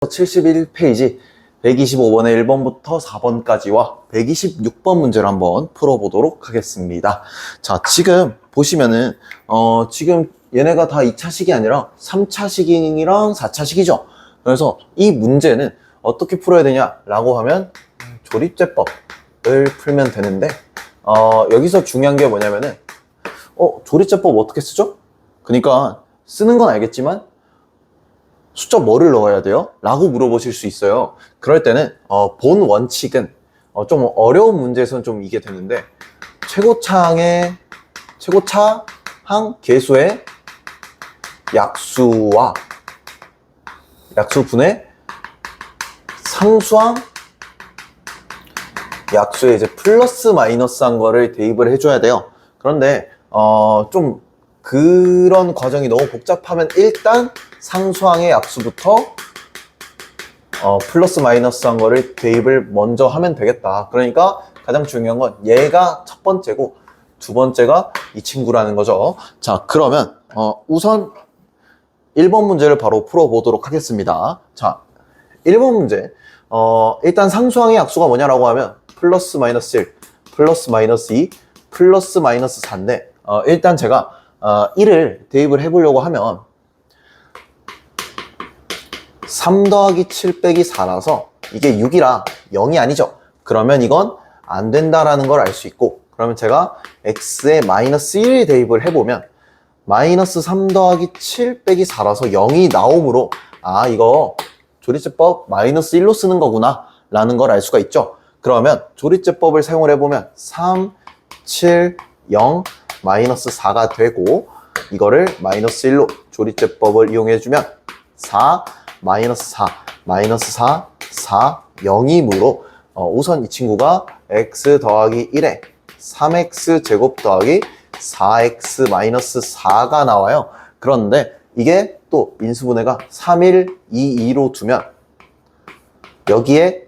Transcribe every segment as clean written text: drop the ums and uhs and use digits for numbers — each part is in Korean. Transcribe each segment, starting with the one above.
71페이지 125번의 1번부터 4번까지와 126번 문제를 한번 풀어보도록 하겠습니다. 자, 지금 보시면은 지금 얘네가 다 2차식이 아니라 3차식이랑 4차식이죠. 그래서 이 문제는 어떻게 풀어야 되냐라고 하면 조립제법을 풀면 되는데 여기서 중요한 게 뭐냐면은 조립제법 어떻게 쓰죠? 그러니까 쓰는 건 알겠지만 숫자 뭐를 넣어야 돼요? 라고 물어보실 수 있어요. 그럴 때는 본 원칙은 좀 어려운 문제에서는 좀 이게 되는데 최고차항 계수의 약수와 약수분의 상수항 약수에 이제 플러스 마이너스한 거를 대입을 해줘야 돼요. 그런데 좀 그런 과정이 너무 복잡하면 일단 상수항의 약수부터 플러스 마이너스한 거를 대입을 먼저 하면 되겠다. 그러니까 가장 중요한 건 얘가 첫 번째고 두 번째가 이 친구라는 거죠. 자, 그러면 우선 1번 문제를 바로 풀어보도록 하겠습니다. 자, 1번 문제 일단 상수항의 약수가 뭐냐라고 하면 플러스 마이너스 1, 플러스 마이너스 2, 플러스 마이너스 4인데 일단 제가 1을 대입을 해보려고 하면 3 더하기 7 빼기 4라서 이게 6이라 0이 아니죠. 그러면 이건 안 된다라는 걸 알 수 있고, 그러면 제가 x에 마이너스 1을 대입을 해보면 마이너스 3 더하기 7 빼기 4라서 0이 나오므로 이거 조립제법 마이너스 1로 쓰는 거구나 라는 걸 알 수가 있죠. 그러면 조립제법을 사용을 해보면 3, 7, 0, 마이너스 4가 되고, 이거를 마이너스 1로 조립제법을 이용해주면 4, 마이너스 4, 마이너스 4, 4, 0이므로 우선 이 친구가 x 더하기 1에 3x 제곱 더하기 4x 마이너스 4가 나와요. 그런데 이게 또 인수분해가 3, 1, 2, 2로 두면 여기에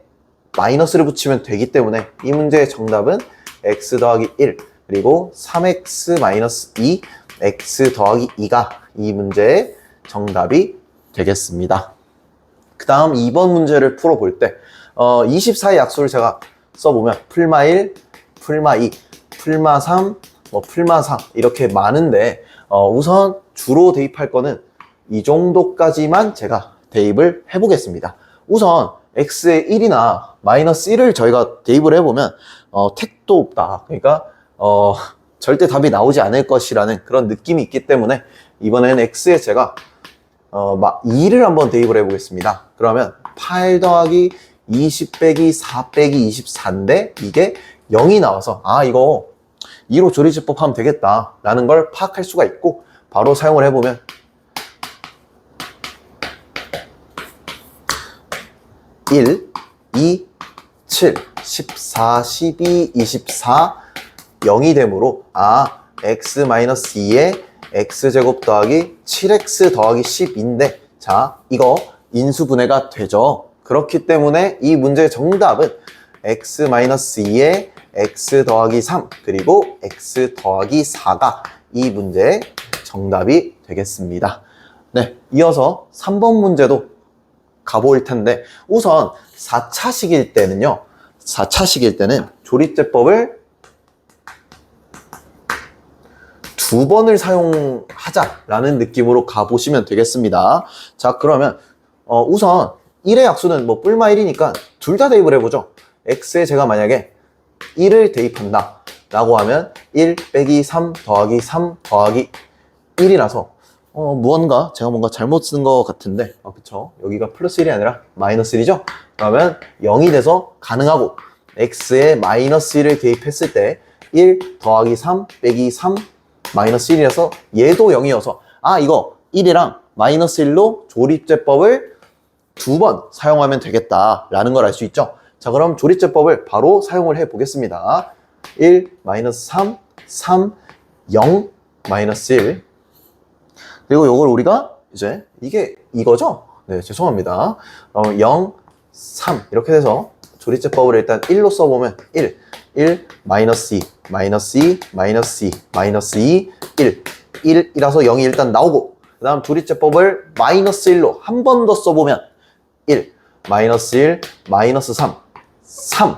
마이너스를 붙이면 되기 때문에 이 문제의 정답은 x 더하기 1 그리고 3x 마이너스 2 x 더하기 2가 이 문제의 정답이 되겠습니다. 그 다음 2번 문제를 풀어볼 때 24의 약수를 제가 써보면 풀마 1, 풀마 2, 풀마 3, 풀마 4 이렇게 많은데 우선 주로 대입할 거는 이 정도까지만 제가 대입을 해보겠습니다. 우선 x의 1이나 마이너스 1을 저희가 대입을 해보면 택도 없다. 그러니까 절대 답이 나오지 않을 것이라는 그런 느낌이 있기 때문에 이번에는 x에 제가 2를 한번 대입을 해보겠습니다. 그러면 8 더하기 20 빼기 4 빼기 24인데 이게 0이 나와서 이거 2로 조립제법 하면 되겠다 라는 걸 파악할 수가 있고, 바로 사용을 해보면 1, 2, 7, 14, 12, 24, 0이 되므로 x-2에 x제곱 더하기 7x 더하기 10인데 자, 이거 인수분해가 되죠. 그렇기 때문에 이 문제의 정답은 x-2에 x 더하기 3 그리고 x 더하기 4가 이 문제의 정답이 되겠습니다. 네, 이어서 3번 문제도 가볼 텐데 우선 4차식일 때는요, 4차식일 때는 조립제법을 2번을 사용하자라는 느낌으로 가보시면 되겠습니다. 자, 그러면 우선 1의 약수는 뿔마 1이니까 둘 다 대입을 해보죠. x에 제가 만약에 1을 대입한다 라고 하면 1 빼기 3 더하기 3 더하기 1이라서 무언가 제가 뭔가 잘못 쓴 것 같은데 그쵸, 여기가 플러스 1이 아니라 마이너스 1이죠. 그러면 0이 돼서 가능하고, x에 마이너스 1을 대입했을 때 1 더하기 3 빼기 3 마이너스 1이라서 얘도 0이어서 이거 1이랑 마이너스 1로 조립제법을 2번 사용하면 되겠다라는 걸 알 수 있죠. 자, 그럼 조립제법을 바로 사용을 해 보겠습니다. 1, 마이너스 3, 3, 0, 마이너스 1 그리고 요걸 우리가 이제 이거죠? 네, 죄송합니다. 0, 3 이렇게 돼서 조립제법을 일단 1로 써보면 1, 마이너스 2, 마이너스 2, 마이너스 2, 마이너스 2, 1, 1이라서 0이 일단 나오고, 그 다음 조립제법을 마이너스 1로 한 번 더 써보면 1, 마이너스 1, 마이너스 3, 3,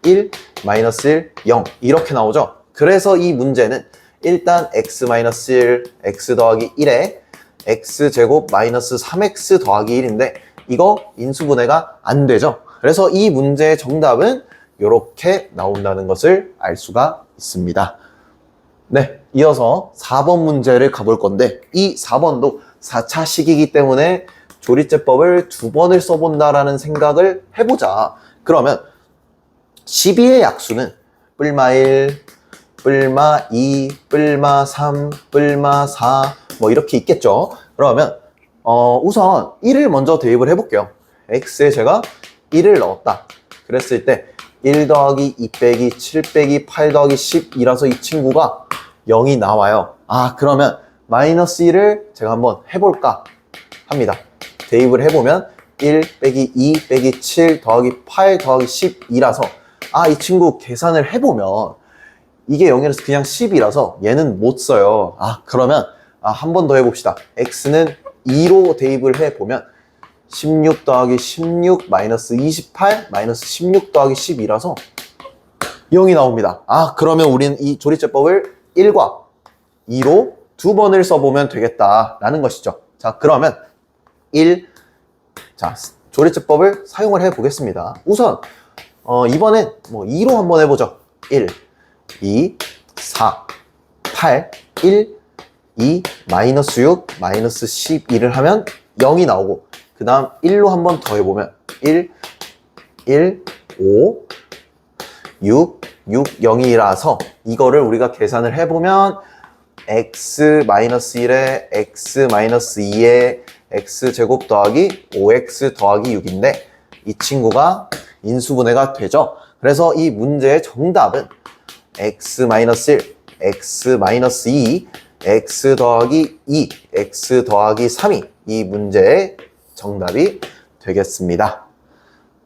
1, 마이너스 1, 0 이렇게 나오죠. 그래서 이 문제는 일단 x-1, x 더하기 1에 x제곱 마이너스 3x 더하기 1인데 이거 인수분해가 안 되죠. 그래서 이 문제의 정답은 이렇게 나온다는 것을 알 수가 있습니다. 네, 이어서 4번 문제를 가볼 건데 이 4번도 4차 식이기 때문에 조리제법을 2번을 써본다라는 생각을 해보자. 그러면 12의 약수는 뿔마 1, 뿔마 2, 뿔마 3, 뿔마 4 뭐 이렇게 있겠죠. 그러면 우선 1을 먼저 대입을 해볼게요. x에 제가 1을 넣었다. 그랬을 때 1 더하기 2 빼기 7 빼기 8 더하기 12라서 이 친구가 0이 나와요. 아, 그러면 마이너스 1을 제가 한번 해볼까 합니다. 대입을 해보면 1 빼기 2 빼기 7 더하기 8 더하기 12라서 아, 이 친구 계산을 해보면 이게 0이라서 그냥 10이라서 얘는 못 써요. 아, 그러면 한 번 더 해봅시다. x는 2로 대입을 해보면 16 더하기 16 마이너스 28 마이너스 16 더하기 12라서 0이 나옵니다. 아, 그러면 우리는 이 조리제법을 1과 2로 2번을 써보면 되겠다라는 것이죠. 자, 그러면 1, 자, 조리제법을 사용을 해보겠습니다. 우선 이번엔 뭐 2로 한번 해보죠. 1, 2, 4, 8, 1, 2, 마이너스 6, 마이너스 12를 하면 0이 나오고 그 다음 1로 한번 더 해보면 1, 5, 6, 0이라서 이거를 우리가 계산을 해보면 x-1에 x-2에 x제곱 더하기 5x 더하기 6인데 이 친구가 인수분해가 되죠. 그래서 이 문제의 정답은 x-1, x-2, x 더하기 2, x 더하기 3이 이 문제의 정답이 되겠습니다.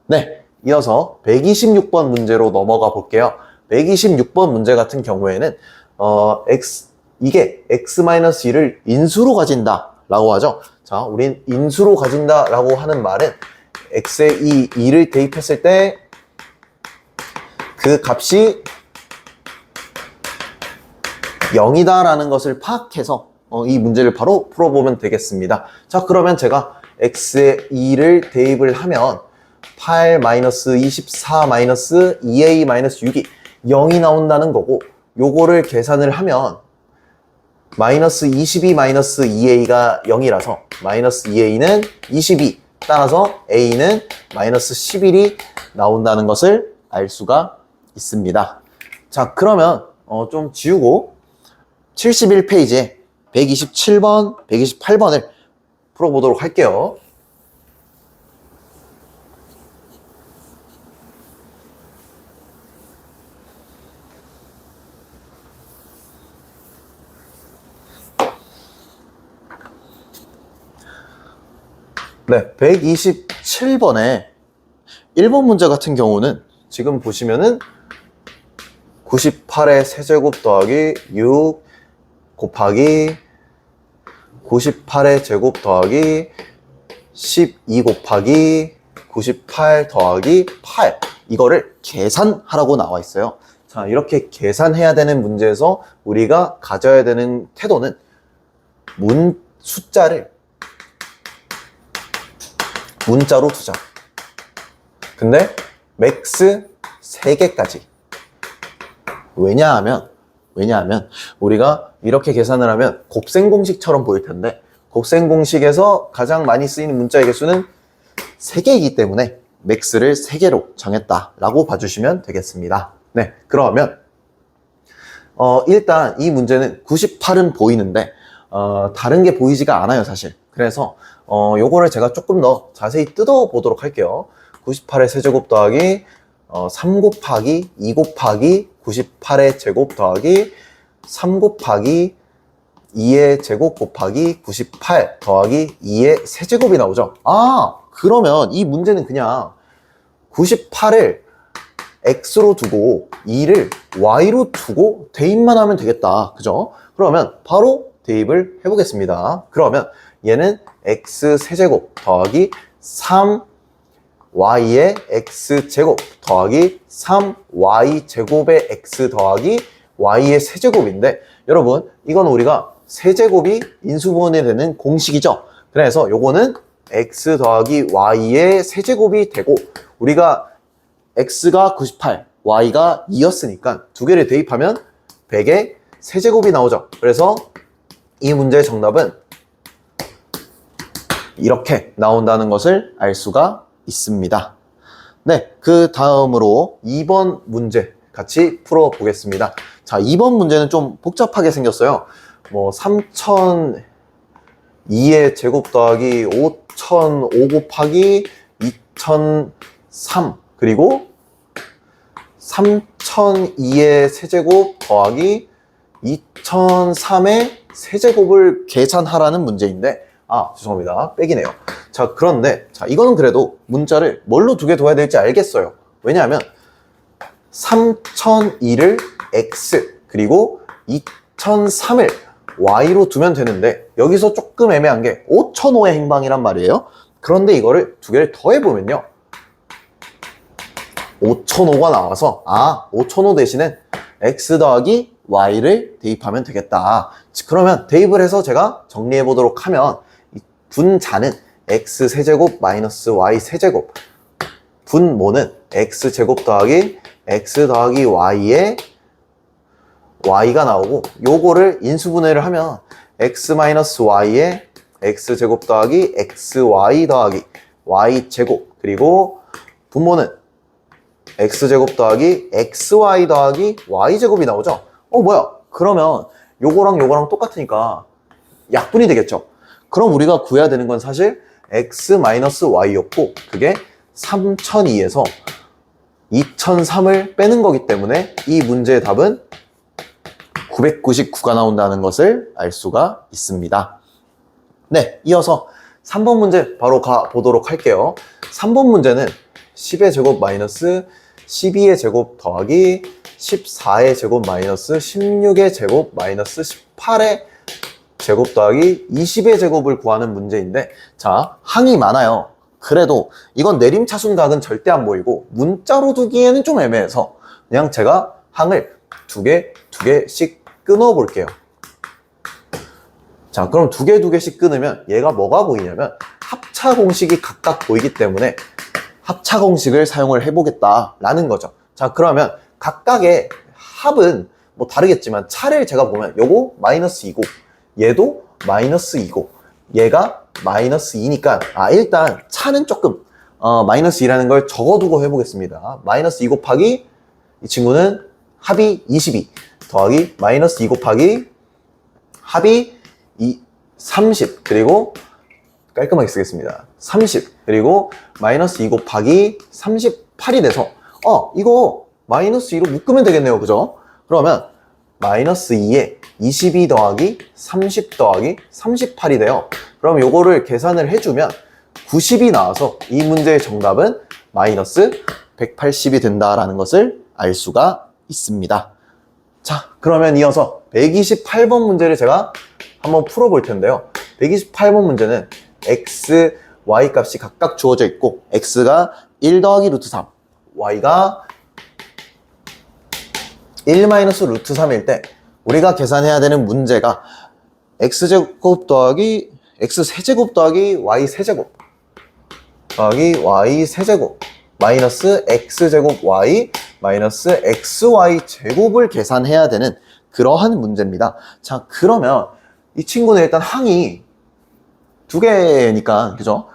네, 이어서 126번 문제로 넘어가 볼게요. 126번 문제 같은 경우에는 이게 x-1을 인수로 가진다 라고 하죠. 자, 우린 인수로 가진다 라고 하는 말은 x에 이 2를 대입했을 때 그 값이 0이다 라는 것을 파악해서 이 문제를 바로 풀어보면 되겠습니다. 자, 그러면 제가 x에 2를 대입을 하면 8-24-2a-6이 0이 나온다는 거고 요거를 계산을 하면 마이너스 22-2a가 0이라서 마이너스 2a는 22 따라서 a는 마이너스 11이 나온다는 것을 알 수가 있습니다. 자, 그러면 좀 지우고 71페이지에 127번, 128번을 풀어보도록 할게요. 네, 127번에 1번 문제 같은 경우는 지금 보시면은 98의 세제곱 더하기 6 곱하기 98의 제곱 더하기 12 곱하기 98 더하기 8 이거를 계산하라고 나와 있어요. 자, 이렇게 계산해야 되는 문제에서 우리가 가져야 되는 태도는 숫자를 문자로 두자. 근데 맥스 3개까지. 왜냐하면 우리가 이렇게 계산을 하면 곱셈 공식처럼 보일 텐데 곱셈 공식에서 가장 많이 쓰이는 문자의 개수는 3개이기 때문에 맥스를 3개로 정했다라고 봐주시면 되겠습니다. 네, 그러면 일단 이 문제는 98은 보이는데 다른 게 보이지가 않아요, 사실. 그래서 요거를 제가 조금 더 자세히 뜯어 보도록 할게요. 98의 세제곱 더하기 3 곱하기 2 곱하기 98의 제곱 더하기 3 곱하기 2의 제곱 곱하기 98 더하기 2의 세제곱이 나오죠. 아, 그러면 이 문제는 그냥 98을 x로 두고 2를 y로 두고 대입만 하면 되겠다. 그죠? 그러면 바로 대입을 해보겠습니다. 그러면 얘는 x 세제곱 더하기 3 y의 x제곱 더하기 3y제곱의 x 더하기 y의 세제곱인데, 여러분 이건 우리가 세제곱이 인수분해 되는 공식이죠. 그래서 요거는 x 더하기 y의 세제곱이 되고, 우리가 x가 98, y가 2였으니까 두 개를 대입하면 100의 세제곱이 나오죠. 그래서 이 문제의 정답은 이렇게 나온다는 것을 알 수가 있습니다. 네, 그 다음으로 2번 문제 같이 풀어보겠습니다. 자, 2번 문제는 좀 복잡하게 생겼어요. 뭐 3002의 제곱 더하기 5005 곱하기 2003, 그리고 3002의 세제곱 더하기 2003의 세제곱을 계산하라는 문제인데, 죄송합니다. 빼기네요. 자, 그런데 이거는 그래도 문자를 뭘로 두 개 둬야 될지 알겠어요. 왜냐하면 3002를 x 그리고 2003을 y로 두면 되는데, 여기서 조금 애매한 게 5005의 행방이란 말이에요. 그런데 이거를 두 개를 더해보면요, 5005가 나와서 5005 대신에 x 더하기 y를 대입하면 되겠다. 그러면 대입을 해서 제가 정리해 보도록 하면, 분자는 x 세제곱 마이너스 y 세제곱, 분모는 x 제곱 더하기 x 더하기 y의 y가 나오고, 요거를 인수분해를 하면 x 마이너스 y의 x 제곱 더하기 xy 더하기 y 제곱, 그리고 분모는 x 제곱 더하기 xy 더하기 y 제곱이 나오죠. 뭐야? 그러면 요거랑 요거랑 똑같으니까 약분이 되겠죠. 그럼 우리가 구해야 되는 건 사실 x 마이너스 y였고, 그게 3002에서 2003을 빼는 거기 때문에 이 문제의 답은 999가 나온다는 것을 알 수가 있습니다. 네, 이어서 3번 문제 바로 가보도록 할게요. 3번 문제는 10의 제곱 마이너스 12의 제곱 더하기 14의 제곱 마이너스 16의 제곱 마이너스 18의 제곱 더하기 20의 제곱을 구하는 문제인데, 자, 항이 많아요. 그래도 이건 내림차순각은 절대 안 보이고 문자로 두기에는 좀 애매해서 그냥 제가 항을 두 개씩 끊어 볼게요. 자, 그럼 두 개씩 끊으면 얘가 뭐가 보이냐면 합차 공식이 각각 보이기 때문에 합차 공식을 사용을 해보겠다라는 거죠. 자, 그러면 각각의 합은 뭐 다르겠지만 차를 제가 보면 요거 마이너스 2고, 얘도 마이너스 2고, 얘가 마이너스 2니까 일단 차는 조금 마이너스 2라는 걸 적어두고 해보겠습니다. 마이너스 2 곱하기 이 친구는 합이 22 더하기 마이너스 2 곱하기 합이 30, 그리고 깔끔하게 쓰겠습니다. 30, 그리고 마이너스 2 곱하기 38이 돼서 이거 마이너스 2로 묶으면 되겠네요. 그죠? 그러면 마이너스 2에 22 더하기 30 더하기 38이 돼요. 그럼 요거를 계산을 해주면 90이 나와서 이 문제의 정답은 마이너스 180이 된다라는 것을 알 수가 있습니다. 자, 그러면 이어서 128번 문제를 제가 한번 풀어볼 텐데요. 128번 문제는 x, y 값이 각각 주어져 있고, x가 1 더하기 루트 3, y가 1 마이너스 루트 3일 때 우리가 계산해야 되는 문제가 x제곱 더하기 x세제곱 더하기 y세제곱 더하기 y세제곱 마이너스 x제곱 y 마이너스 xy 제곱을 계산해야 되는 그러한 문제입니다. 자, 그러면 이 친구는 일단 항이 두 개니까, 그죠?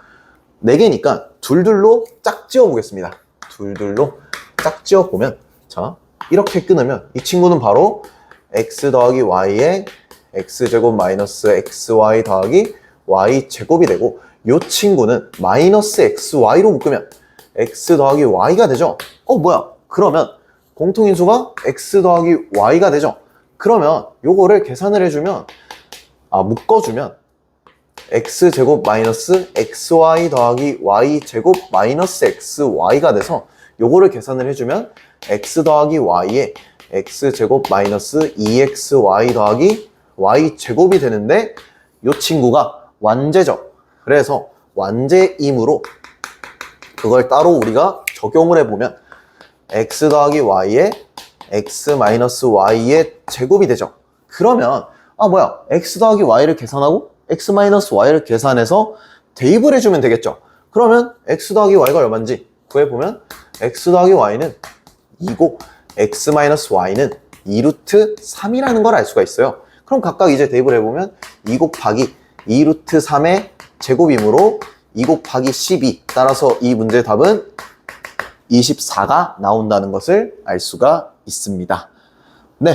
네 개니까 둘둘로 짝지어 보겠습니다. 둘둘로 짝지어 보면, 자, 이렇게 끊으면 이 친구는 바로 x 더하기 y의 x제곱 마이너스 xy 더하기 y제곱이 되고, 이 친구는 마이너스 xy로 묶으면 x 더하기 y가 되죠. 뭐야? 그러면 공통인수가 x 더하기 y가 되죠. 그러면 요거를 계산을 해주면, 묶어주면 x제곱 마이너스 xy 더하기 y제곱 마이너스 xy가 돼서 요거를 계산을 해주면 x 더하기 y에 x제곱 마이너스 2xy 더하기 y제곱이 되는데, 요 친구가 완제죠. 그래서 완제이므로 그걸 따로 우리가 적용을 해보면 x 더하기 y에 x 마이너스 y의 제곱이 되죠. 그러면 뭐야, x 더하기 y를 계산하고 x 마이너스 y를 계산해서 대입을 해주면 되겠죠. 그러면 x 더하기 y가 얼마인지 구해보면 x 더하기 y는 2고 x 마이너스 y는 2루트 3이라는 걸 알 수가 있어요. 그럼 각각 이제 대입을 해보면 2 곱하기 2루트 3의 제곱이므로 2 곱하기 12, 따라서 이 문제의 답은 24가 나온다는 것을 알 수가 있습니다. 네,